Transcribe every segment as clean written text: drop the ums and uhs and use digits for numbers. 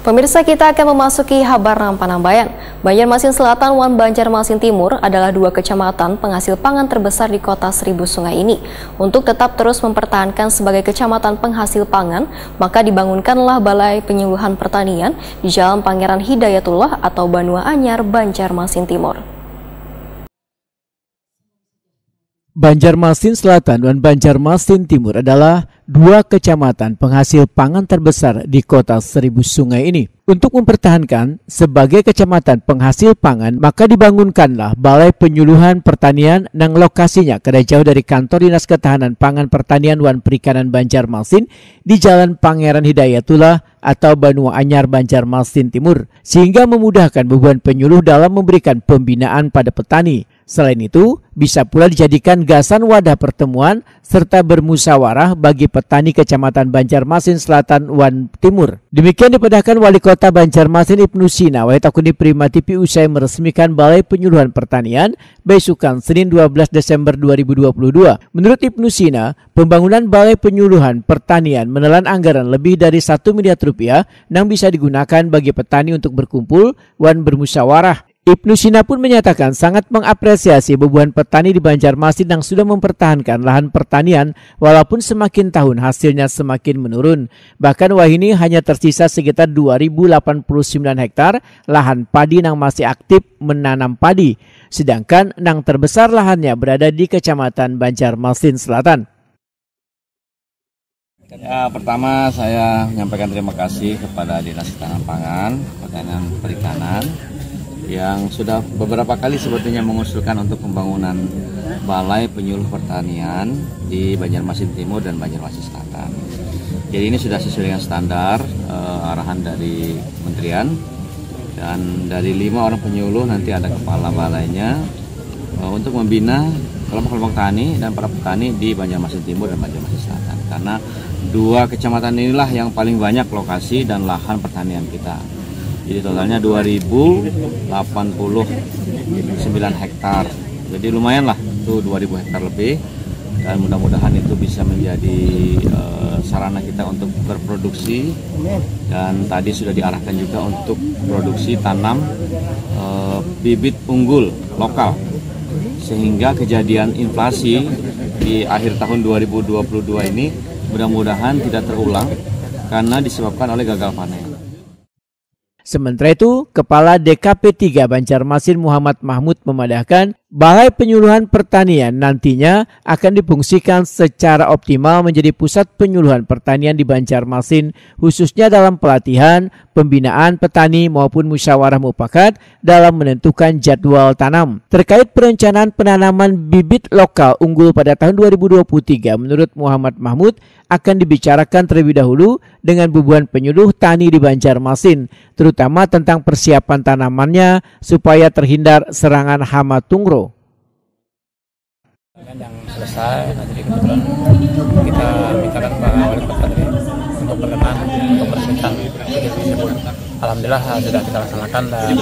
Pemirsa, kita akan memasuki Habarna Panambayan. Banjarmasin Selatan dan Banjarmasin Timur adalah dua kecamatan penghasil pangan terbesar di kota Seribu Sungai ini. Untuk tetap terus mempertahankan sebagai kecamatan penghasil pangan, maka dibangunkanlah Balai Penyuluhan Pertanian di Jalan Pangeran Hidayatullah atau Banua Anyar, Banjarmasin Timur. Banjarmasin Selatan dan Banjarmasin Timur adalah dua kecamatan penghasil pangan terbesar di kota Seribu Sungai ini. Untuk mempertahankan sebagai kecamatan penghasil pangan, maka dibangunkanlah Balai Penyuluhan Pertanian yang lokasinya kada jauh dari kantor Dinas Ketahanan Pangan Pertanian dan Perikanan Banjarmasin di Jalan Pangeran Hidayatullah atau Banua Anyar, Banjarmasin Timur, sehingga memudahkan beban penyuluh dalam memberikan pembinaan pada petani. Selain itu, bisa pula dijadikan gasan wadah pertemuan serta bermusyawarah bagi petani Kecamatan Banjarmasin Selatan dan Timur. Demikian dipadahkan Wali Kota Banjarmasin Ibnu Sina Wahitakuni Prima TV usai meresmikan Balai Penyuluhan Pertanian besukan Senin 12 Desember 2022. Menurut Ibnu Sina, pembangunan Balai Penyuluhan Pertanian menelan anggaran lebih dari 1 miliar rupiah yang bisa digunakan bagi petani untuk berkumpul dan bermusyawarah. Ibnu Sina pun menyatakan sangat mengapresiasi beban petani di Banjarmasin yang sudah mempertahankan lahan pertanian walaupun semakin tahun hasilnya semakin menurun. Bahkan wahini hanya tersisa sekitar 2089 hektar lahan padi yang masih aktif menanam padi. Sedangkan yang terbesar lahannya berada di Kecamatan Banjarmasin Selatan. Ya, pertama saya menyampaikan terima kasih kepada Dinas Ketahanan Pangan, Pertanian Perikanan yang sudah beberapa kali sebetulnya mengusulkan untuk pembangunan Balai Penyuluh Pertanian di Banjarmasin Timur dan Banjarmasin Selatan. Jadi ini sudah sesuai dengan standar arahan dari Kementerian, dan dari 5 orang penyuluh nanti ada kepala balainya untuk membina kelompok-kelompok tani dan para petani di Banjarmasin Timur dan Banjarmasin Selatan. Karena dua kecamatan inilah yang paling banyak lokasi dan lahan pertanian kita. Jadi totalnya 2089 hektar. Jadi lumayan lah, itu 2000 hektar lebih. Dan mudah-mudahan itu bisa menjadi sarana kita untuk berproduksi. Dan tadi sudah diarahkan juga untuk produksi tanam bibit unggul lokal. Sehingga kejadian inflasi di akhir tahun 2022 ini mudah-mudahan tidak terulang karena disebabkan oleh gagal panen. Sementara itu, Kepala DKP 3 Banjarmasin Muhammad Mahmud memadahkan Balai Penyuluhan Pertanian nantinya akan difungsikan secara optimal menjadi pusat penyuluhan pertanian di Banjarmasin, khususnya dalam pelatihan, pembinaan petani maupun musyawarah mufakat dalam menentukan jadwal tanam. Terkait perencanaan penanaman bibit lokal unggul pada tahun 2023, menurut Muhammad Mahmud akan dibicarakan terlebih dahulu dengan beban penyuluh tani di Banjarmasin, terutama tentang persiapan tanamannya supaya terhindar serangan hama tungro. Yang selesai, nanti kebetulan kita mintakan Pak Wali Kota tadi untuk berkenan untuk meresmikan tersebut. Alhamdulillah sudah kita laksanakan, dan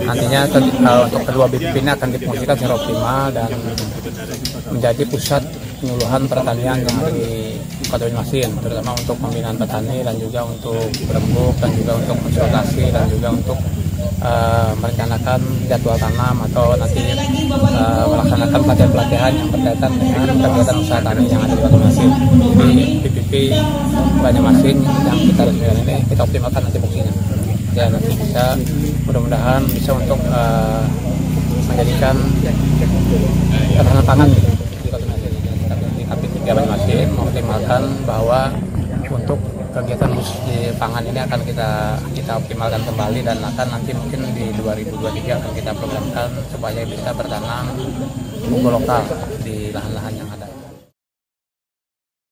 nantinya untuk kedua bibit ini akan difungsikan secara optimal dan menjadi pusat penyuluhan pertanian yang ada di Kota Banjarmasin, terutama untuk pembinaan petani dan juga untuk berembuk dan juga untuk konsultasi dan juga untuk merencanakan jadwal tanam atau nanti melaksanakan pelatihan-pelatihan yang berkaitan dengan kegiatan usaha tani yang ada di Kota Banjarmasin. Di PPP Banjarmasin yang kita resmikan ini kita optimalkan nanti fungsinya. Ya, nanti bisa mudah-mudahan bisa untuk menjadikan ketahanan pangan di Kota Banjarmasin. Di KP3 Banjarmasin mengoptimalkan bahwa untuk kegiatan di pangan ini akan kita optimalkan kembali, dan akan nanti mungkin di 2023 akan kita programkan supaya bisa bertanam unggul lokal di lahan-lahan yang ada.